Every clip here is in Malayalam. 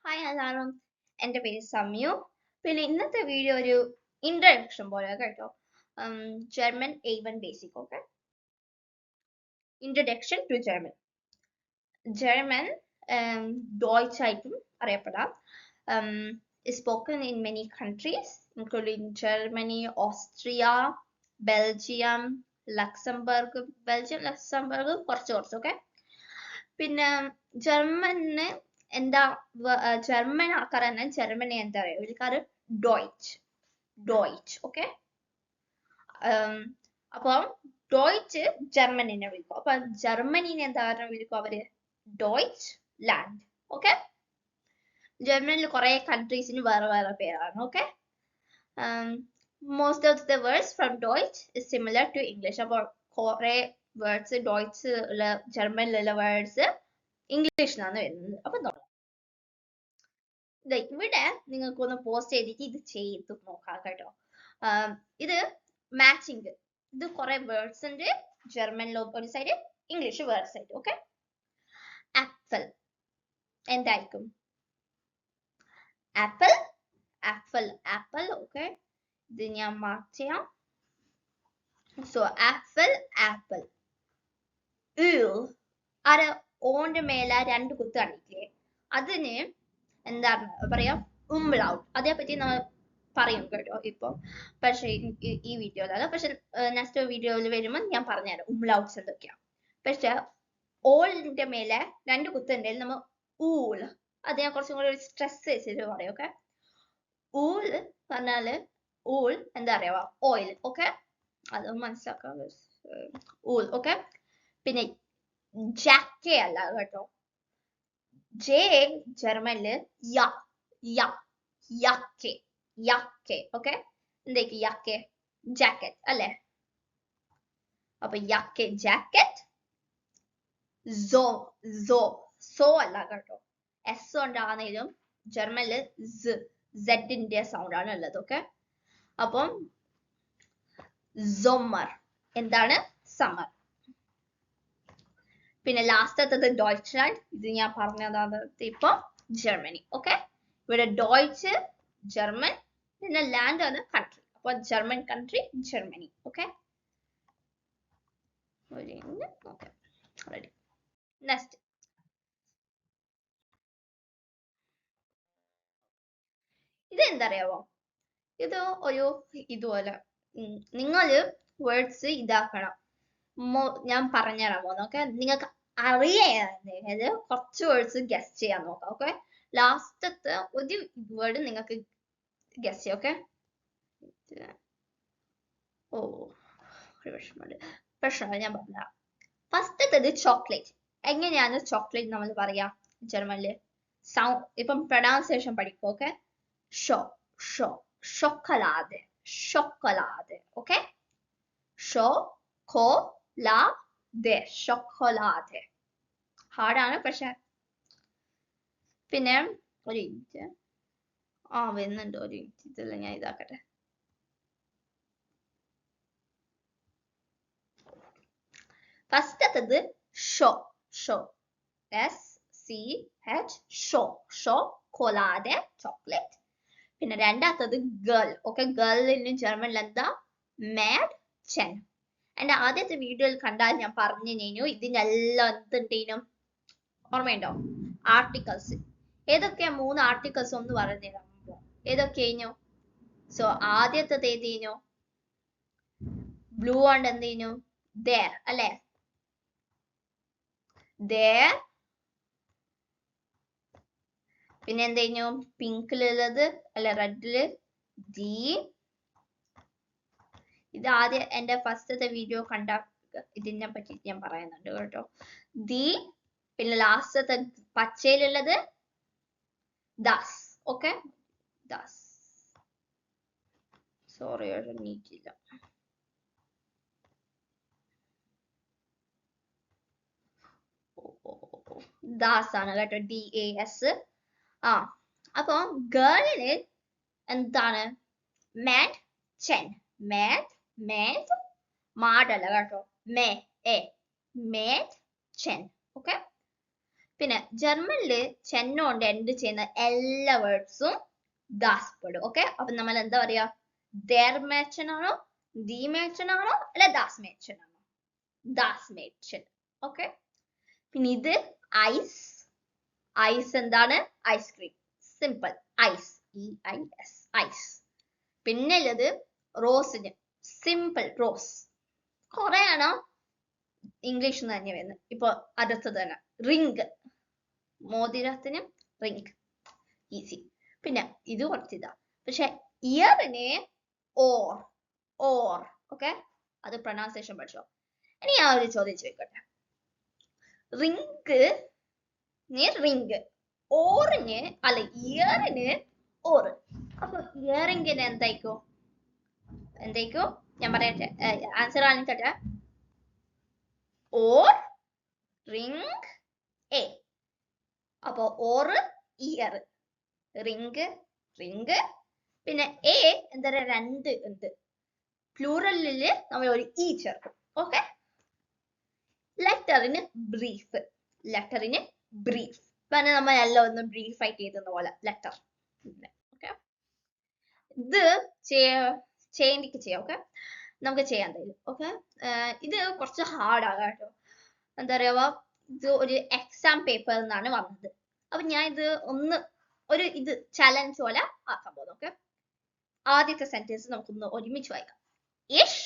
ഹായ് എല്ലാവരും, എൻ്റെ പേര് സംയു. പിന്നെ ഇന്നത്തെ വീഡിയോ ഒരു ഇൻട്രഡക്ഷൻ പോലെ കേട്ടോ. German A1 basic. Okay, introduction to German. German Deutsch ആയിട്ടും അറിയപ്പെടാം. Spoken in many countries including Germany, Austria, Belgium, Luxembourg. Luxembourg കുറച്ച്. ഓക്കെ, പിന്നെ ജർമ്മന് എന്താ ജർമ്മൻ ആൾക്കാർ തന്നെ ജർമ്മനി എന്താ പറയുക, വിളിക്കാറ് ഡോയ്ച്ച്. ഓക്കെ, അപ്പം ഡോയ്ച്ച് ജർമ്മനിനെ വിളിക്കും. അപ്പൊ ജർമ്മനിനെ എന്താ വിളിക്കും അവര്? ഡോയ്ച്ച് ലാൻഡ്. ഓക്കെ, ജർമ്മനിൽ കുറെ കൺട്രീസിന് വേറെ വേറെ പേരാണ്. Okay, most of the words from Deutsch is similar to English. അപ്പോൾ കുറെ വേർഡ്സ് ഡോയ്ച്ച് ഉള്ള ജർമ്മനിലുള്ള വേർഡ്സ് ഇംഗ്ലീഷിലാണ് വരുന്നത്. അപ്പൊ ഇവിടെ നിങ്ങൾക്കൊന്ന് പോസ്റ്റ് ചെയ്തിട്ട് ഇത് ചെയ്ത് നോക്കാം കേട്ടോ. ഇത് മാച്ചിങ്. ഇത് കുറെ വേർഡ്സ് ഉണ്ട്, ജർമ്മനിലോ ഒരു സൈഡ്, ഇംഗ്ലീഷ് വേറെ സൈഡ്. ഓക്കെ, ആപ്പിൾ എന്തായിരിക്കും? ആപ്പിൾ. ഓക്കെ, ഇത് ഞാൻ മാർക്ക് ചെയ്യാം. So apple. ആരെ ഓന്റെ മേലെ രണ്ട് കുത്ത് കണ്ടിട്ടില്ലേ? അതിന് എന്താണ് പറയാ? ഉംലൗട്ട്. അതേപറ്റി നമ്മൾ പറയും കേട്ടോ ഇപ്പൊ. പക്ഷെ ഈ വീഡിയോയിലല്ല, പക്ഷെ നെക്സ്റ്റ് വീഡിയോയിൽ വരുമ്പോൾ ഞാൻ പറഞ്ഞുതരാം ഉംലൗട്ട്സ് എന്തൊക്കെയാ. പക്ഷെ ഓളിന്റെ മേലെ രണ്ട് കുത്തുണ്ടെങ്കിൽ നമ്മൾ ഊൾ. അത് ഞാൻ കുറച്ചും കൂടി സ്ട്രെസ് വെച്ചിട്ട് പറയും. ഓക്കെ, ഊൾ പറഞ്ഞാല് ഊൾ എന്താ അറിയാവാ? ഓയിൽ. ഓക്കെ, അത് മനസ്സിലാക്കാം. ഊൾ. ഓക്കെ, പിന്നെ ജാക്കെ അല്ല കേട്ടോ. ജെ ജർമ്മനില് യാക്കെ. ഓക്കെ, എന്തേക്ക് യാക്കെ? ജാക്കറ്റ് അല്ലേ? അപ്പൊ യാക്കെ ജാക്കറ്റ്. സോ അല്ല കേട്ടോ. എസ് കൊണ്ടാണെങ്കിലും ജർമ്മനില് സെഡിന്റെ സൗണ്ട് ആണ് ഉള്ളത്. ഓക്കെ, അപ്പം സൊമ്മർ എന്താണ്? സമ്മർ. പിന്നെ ലാസ്റ്റത്തത് ഡോയ്ച്ച്ലാൻഡ്. ഇത് ഞാൻ പറഞ്ഞതാണ് ഇപ്പൊ ജർമ്മനി. ഓക്കെ, ഇവിടെ ഡോയ്ച്ച് ജർമ്മൻ, പിന്നെ ലാൻഡ് ആണ് കൺട്രി. അപ്പൊ German country Germany. Okay, ready. Next, ഇത് എന്തറിയാവോ? ഇത് ഒരു ഇതുപോലെ നിങ്ങള് വേർഡ്സ് ഇതാക്കണം. ഞാൻ പറഞ്ഞുതരാൻ പോകുന്നു. ഓക്കെ, നിങ്ങൾക്ക് അറിയാതെ കുറച്ച് വേർഡ്സ് ഗസ് ചെയ്യാൻ നോക്കാം. ഓക്കെ, ലാസ്റ്റത്തെ ഒരു വേർഡ് നിങ്ങൾക്ക് ഗസ് ചെയ്യാം. ഓക്കെ, പ്രശ്നമില്ല, ഞാൻ പറഞ്ഞുതരാം. ഫസ്റ്റത്തത് ചോക്ലേറ്റ്. എങ്ങനെയാണ് ചോക്ലേറ്റ് നമ്മൾ പറയാ ജർമ്മനില്? സൗണ്ട് ഇപ്പം പ്രൊനൗൺസിയേഷൻ പഠിക്കും. ഓക്കെ, ഷൊക്കലാദെ. ഓക്കെ, ഷൊക്കലാദെ. ഹാർഡാണ് പക്ഷെ. പിന്നെ ഒരു മിനിറ്റ്, വരുന്നുണ്ട് ഒരു മിനിറ്റ്. ഇതെല്ലാം ഞാൻ ഇതാക്കട്ടെ. ഫസ്റ്റത്തത് ഷോ. ഷോക്കോലാദെ, ചോക്ലേറ്റ്. പിന്നെ രണ്ടാമത്തത് ഗേൾ. ഓക്കെ, ഗേളിന് ജർമ്മനിൽ എന്താ? മാഡ്ചെൻ. എന്റെ ആദ്യത്തെ വീഡിയോയിൽ കണ്ടാൽ ഞാൻ പറഞ്ഞു ഇതിനെല്ലാം എന്തുണ്ടേനും ഓർമ്മയുണ്ടോ? ആർട്ടിക്കിൾസ്. ഏതൊക്കെയാ 3 ആർട്ടിക്കിൾസ് ഒന്ന് പറഞ്ഞു തരാമോ? ഏതൊക്കെയായിരുന്നു? സോ ആദ്യത്തത് ഏതേനു? ബ്ലൂ കൊണ്ട് എന്തേനു? there അല്ലെ? there. പിന്നെ എന്തേനു? പിങ്കിലുള്ളത് അല്ലെ, റെഡില് ദി. ഇത് ആദ്യം എന്റെ ഫസ്റ്റത്തെ വീഡിയോ കണ്ട ഇതിനെ പറ്റി ഞാൻ പറയുന്നുണ്ട് കേട്ടോ. ദി. പിന്നെ ലാസ്റ്റത്തെ പച്ചയിലുള്ളത് ദാസ്. ഓക്കെ, ദാസ്. സോറി, നീറ്റില്ല. ദാസ് ആണ് കേട്ടോ, DAS. അപ്പൊ ഗേളില് എന്താണ്? മാഡ്ചെൻ. മാഡല്ല കേട്ടോ, മാഡ്ചെൻ. ഓക്കെ, പിന്നെ ജർമ്മനില് ചെന്നോണ്ട് എൻഡ് ചെയ്യുന്ന എല്ലാ വേർഡ്സും ദാസ് പെടും. ഓക്കെ, അപ്പൊ നമ്മൾ എന്താ പറയാ? ദർ മേച്ചൻ ആണോ, ദി മേച്ചൻ ആണോ, അല്ലെ ദാസ് മേച്ചൻ ആണോ? ദാസ് മേച്ചൻ. ഓക്കെ, പിന്നെ ഇത് ഐസ്. ഐസ് എന്താണ്? Ice cream. Simple. Ice, EIS, ice. പിന്നെ ഉള്ളത് റോസിന് സിമ്പിൾ റോസ്. കുറെ ആണോ ഇംഗ്ലീഷ് തന്നെ വരുന്നത്. ഇപ്പൊ അടുത്തത് തന്നെ റിംഗ്. മോതിരത്തിന് ring, easy. പിന്നെ ഇത് കുറച്ചിതാ. പക്ഷെ ഇയറിന് ഓർ, ഓർ. ഓക്കെ, അത് പ്രൊനൗൺസിയേഷൻ പഠിച്ചോ. ഇനി ഞാൻ ഒരു ചോദ്യം ചോദിക്കട്ടെ. റിംഗ് റിംഗ്, ഓറിന് അല്ല ഇയറിന് ഓർ. അപ്പൊ ഇയറിംഗിന് എന്തായിക്കോ? എന്തായിക്കോ? ഞാൻ പറയട്ടെ, ആൻസർ കാണിക്കട്ടെ. ഓർ റിംഗ് എ. അപ്പൊ ഓർ ഇയർ, റിംഗ് റിംഗ്. പിന്നെ എ എന്താ പറയാ? രണ്ട് ഉണ്ട്. പ്ലൂറലില് നമ്മൾ ഒരു ഇ ചേർക്കും. ഓക്കെ, ലെറ്ററിന് ബ്രീഫ്. ലെറ്ററിന് ബ്രീഫ്. പിന്നെ നമ്മൾ എല്ലാം ഒന്ന് ബ്രീഫ് ആയിട്ട് എഴുതുന്ന പോലെ ലെറ്റർ. ഓക്കെ, ഇത് ചെയ്യേണ്ടിക്ക് ചെയ്യാം. ഓക്കെ, നമുക്ക് ചെയ്യാൻ തരും. ഓക്കെ, ഇത് കുറച്ച് ഹാർഡ് ആകാം കേട്ടോ. എന്താ പറയാ, ഇത് ഒരു എക്സാം പേപ്പറിൽ നിന്നാണ് വന്നത്. അപ്പൊ ഞാൻ ഇത് ഒന്ന് ഒരു ഇത് ചലഞ്ച് പോലെ ആക്കാൻ പോകുന്നു. ഓക്കെ, ആദ്യത്തെ സെന്റൻസ് നമുക്കൊന്ന് ഒരുമിച്ച് വായിക്കാം. ഇഷ്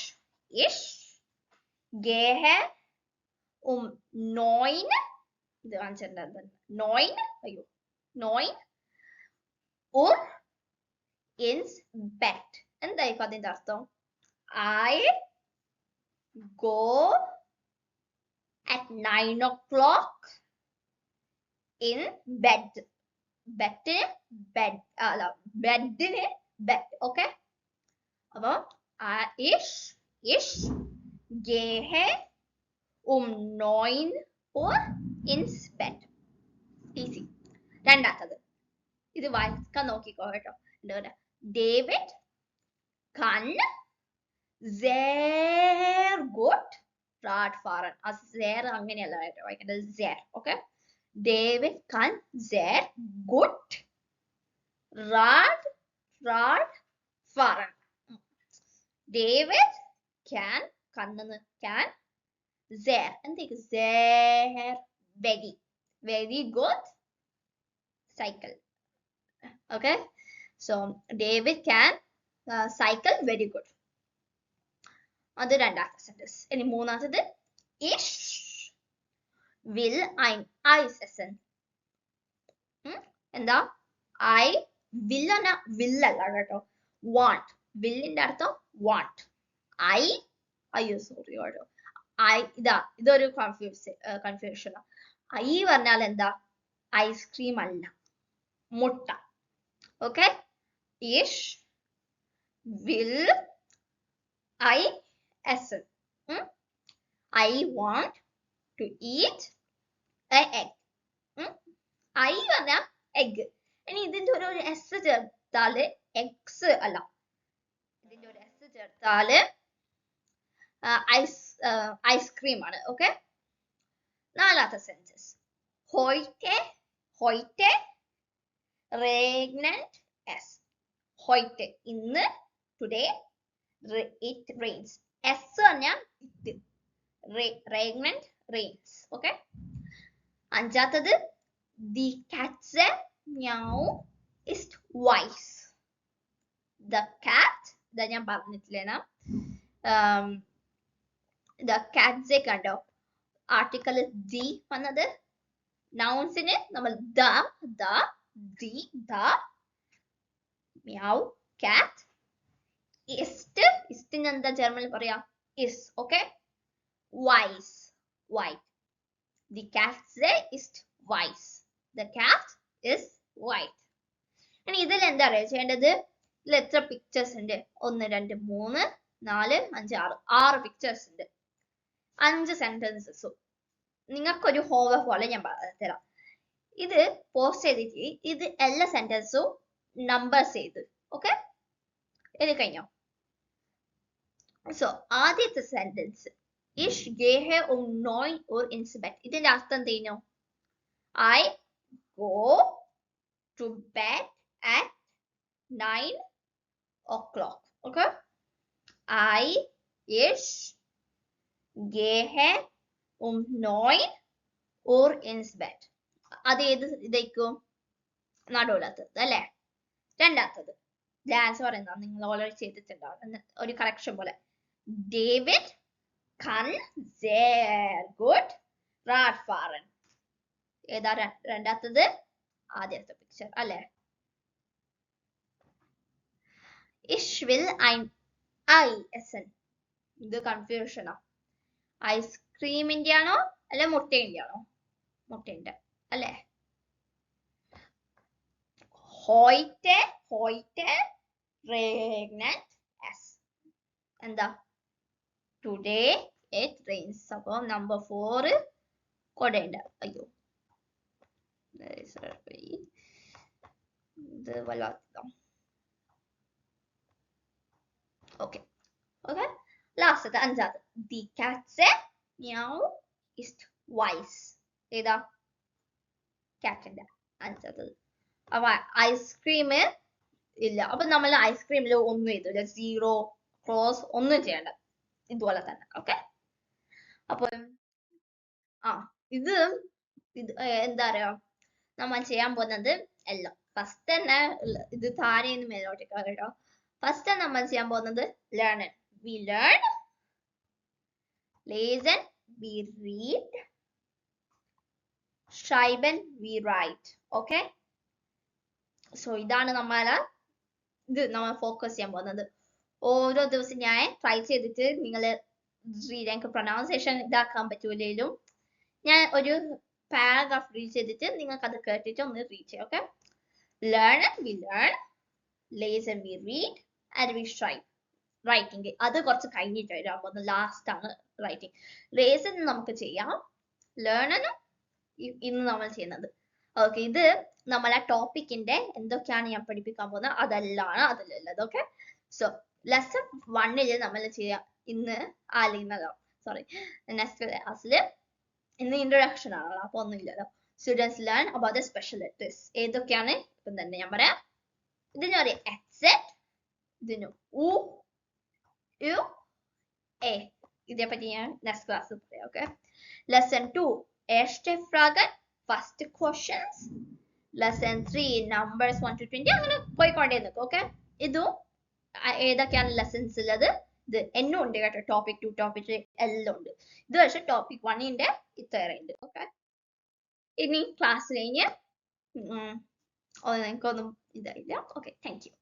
ഇഷ് ഗേഹ നോയിൻ. ഇത് കാണിച്ചിട്ടുണ്ട്. നോയിൻ, അയ്യോ, നോയിൻ ഉർ ഇൻസ് ബെറ്റ്. എന്തായിരിക്കും അതിന്റെ അർത്ഥം? I go at 9 o'clock in bed. Bed, അല്ല ബെഡിന് ബെഡ്. ഓക്കെ, അപ്പൊ ഇഷ് gehe 9 Uhr ins Bett. Easy. രണ്ടാമത്തത് ഇത് വായിക്കാൻ നോക്കിക്കോ കേട്ടോ. David kann sehr gut Radfahren. sehr അങ്ങനെയല്ല കേട്ടോ വായിക്കേണ്ടത്, sehr. Okay, David kann sehr gut Radfahren. David can sehr, എന്തൊക്കെ? sehr very good cycle. Okay, so David can cycle very good. അത് രണ്ടാമത്തെ സെന്റൻസ്. ഇനി മൂന്നാമത്തത് ich will ein Eis essen. എന്താ? I will അല്ല കേട്ടോ, want. വില്ലിന്റെ അർത്ഥം want. അയ്യോ സോറി കേട്ടോ, ഇതൊരു കൺഫ്യൂഷൻ. ഐ പറഞ്ഞാൽ എന്താ? ഐസ്ക്രീം അല്ല, മുട്ട. ഓക്കെ, ഇഷ് വിൽ ഐ എസ്. I want to eat a egg. ഐ പറഞ്ഞ എഗ്. ഇനി ഇതിന്റെ ഒരു എസ് ചേർത്താല് എക്സ് അല്ല, ഇതിന്റെ ഒരു എസ് ചേർത്താല് ഐസ്ക്രീം ആണ്. ഓക്കെ, നാലാമത്തെ sentence heute regnet es. heute ഇന്ന്, today it rains. s പറഞ്ഞാൽ it, regnet rains. ഓക്കെ, അഞ്ചാമത്തത് the Katze meow ist weiß. the cat, ഇതാ ഞാൻ പറഞ്ഞിട്ടില്ലേനാ, the Katze കണ്ടോ, ആർട്ടിക്കിൾ ദി വന്നത്. നൗൺസിന് നമ്മൾ the meow cat. ഇസ്റ്റിന് എന്താ ജർമ്മനിൽ പറയാ? is. Okay, wise white. the Katze ist weiß. the cat is white. ഇനി ഇതിൽ എന്താ അറിയാ ചെയ്യേണ്ടത്? ഇതിൽ എത്ര പിക്ചേഴ്സ് ഉണ്ട്? 1 2 3 4 5 6 പിക്ചേഴ്സ് ഉണ്ട്. 5 സെന്റൻസസും നിങ്ങൾക്കൊരു ഹോംവർക്ക് പോലെ ഞാൻ തരാം. ഇത് പോസ്റ്റ് ചെയ്തിട്ട് ഇത് എല്ലാ സെന്റൻസും നമ്പേഴ്സ് ചെയ്ത്. ഓക്കെ, ഇത് കഴിഞ്ഞോ? സോ ആദ്യത്തെ sentence ich gehe 9 Uhr ins Bett. ഇതിന്റെ അർത്ഥം എന്തെയ്യുന്നു? I go to bed at 9 o'clock. Okay? I ich gehe 9 Uhr ins Bett. അത് ഏത് ഇതേക്കും നടുവിലത്തത് അല്ലേ? രണ്ടാമത്തത് ഡാൻസ് പറയുന്നത് നിങ്ങൾ ഓൾറെഡി ചെയ്തിട്ടുണ്ടാവും. ഒരു കറക്ഷൻ പോലെ. David kann sehr gut Radfahren. ഏതാ രണ്ടാമത്തത്? ആദ്യത്തെ പിക്ചർ അല്ലേ? Ich will ein Ei essen. ഇത് കൺഫ്യൂഷനാ. ഐസ്ക്രീമിന്റെ ആണോ അല്ലെ മുട്ടേന്റെ ആണോ? മുട്ടേന്റെ അല്ലേ? heute regnet es. എന്താ? today it rains. അപ്പൊ നമ്പർ 4 കൊടേണ്ട. അയ്യോ ഇത് വല്ലാത്ത. ഓക്കെ ഓക്കെ ലാസ്റ്റത്തെ അഞ്ചാമത്. die Katze miau ist weiß. ഏതാ? കാറ്റിന്റെ അഞ്ചാമത്. അപ്പൊ ഐസ്ക്രീം ഇല്ല. അപ്പൊ നമ്മൾ ഐസ്ക്രീമിൽ ഒന്നും എഴുതില്ല. 0 ക്രോസ് ഒന്നും ചെയ്യണ്ട. ഇതുപോലെ തന്നെ. ഓക്കെ അപ്പൊ ഇത് എന്താ പറയാ, നമ്മൾ ചെയ്യാൻ പോകുന്നത് എല്ലാം ഫസ്റ്റ് തന്നെ ഇത് താരേന്ന് മേലോട്ടേക്ക് കേട്ടോ. ഫസ്റ്റ് നമ്മൾ ചെയ്യാൻ പോകുന്നത് learn. We learn, liaison V read, schreiben we write. Okay so ഇതാണ് നമ്മൾ ഫോക്കസ് ചെയ്യാൻ പോകുന്നത്. ഓരോ ദിവസം ഞാൻ ട്രൈ ചെയ്തിട്ട് നിങ്ങൾ എനിക്ക് പ്രൊനൗൺസിയേഷൻ ഇതാക്കാൻ പറ്റൂലേലും ഞാൻ ഒരു പാരഗ്രാഫ് റീഡ് ചെയ്തിട്ട് നിങ്ങൾക്ക് അത് കേട്ടിട്ട് ഒന്ന് റീഡ് ചെയ്യാം. Okay learn we learn, liaison V read and we strive. Writing അത് കുറച്ച് കഴിഞ്ഞിട്ട് വരാൻ പോകുന്നത്. ലാസ്റ്റ് ആണ് റൈറ്റിംഗ്. ലേസൺ നമുക്ക് ചെയ്യാം, ലേണനും ഇന്ന് നമ്മൾ ചെയ്യുന്നത്. ഓക്കെ ഇത് നമ്മളെ ടോപ്പിക്കിന്റെ എന്തൊക്കെയാണ് ഞാൻ പഠിപ്പിക്കാൻ പോകുന്നത് അതെല്ലാം അതിലുള്ളത്. ഓക്കെ സോ ലെസൺ 1 നമ്മൾ ചെയ്യാം ഇന്ന്. സോറി നെക്സ്റ്റ് ക്ലാസ്സിൽ ഇന്ന് ഇൻട്രൊഡക്ഷൻ ആണല്ലോ, അപ്പൊ ഒന്നുമില്ലല്ലോ. Students learn about the special letters. ഏതൊക്കെയാണ് ഇപ്പം തന്നെ ഞാൻ പറയാം. ഇതിന് പറയാം എക്സെറ്റ്, ഇതിന് ഉ യു എ. ഇതേപ്പറ്റി ഞാൻ നെക്സ്റ്റ് ക്ലാസ് പറയാം. Okay lesson 2 erste Fragen, first questions. lesson 3 numbers 1 to 20. അങ്ങനെ പോയിക്കൊണ്ടേ നിൽക്കും. ഓക്കെ ഇതും ഏതൊക്കെയാണ് ലെസൺസ് ഉള്ളത്? ഇത് എന്നും ഉണ്ട് കേട്ടോ. ടോപ്പിക് 2 ടോപ്പിക് 3 എല്ലാം ഉണ്ട്. ഇത് പക്ഷെ ടോപ്പിക് 1 ഇത്ര ഉണ്ട്. ഓക്കെ ഇനി ക്ലാസ് കഴിഞ്ഞ് എനിക്കൊന്നും ഇതായില്ല. Okay thank you.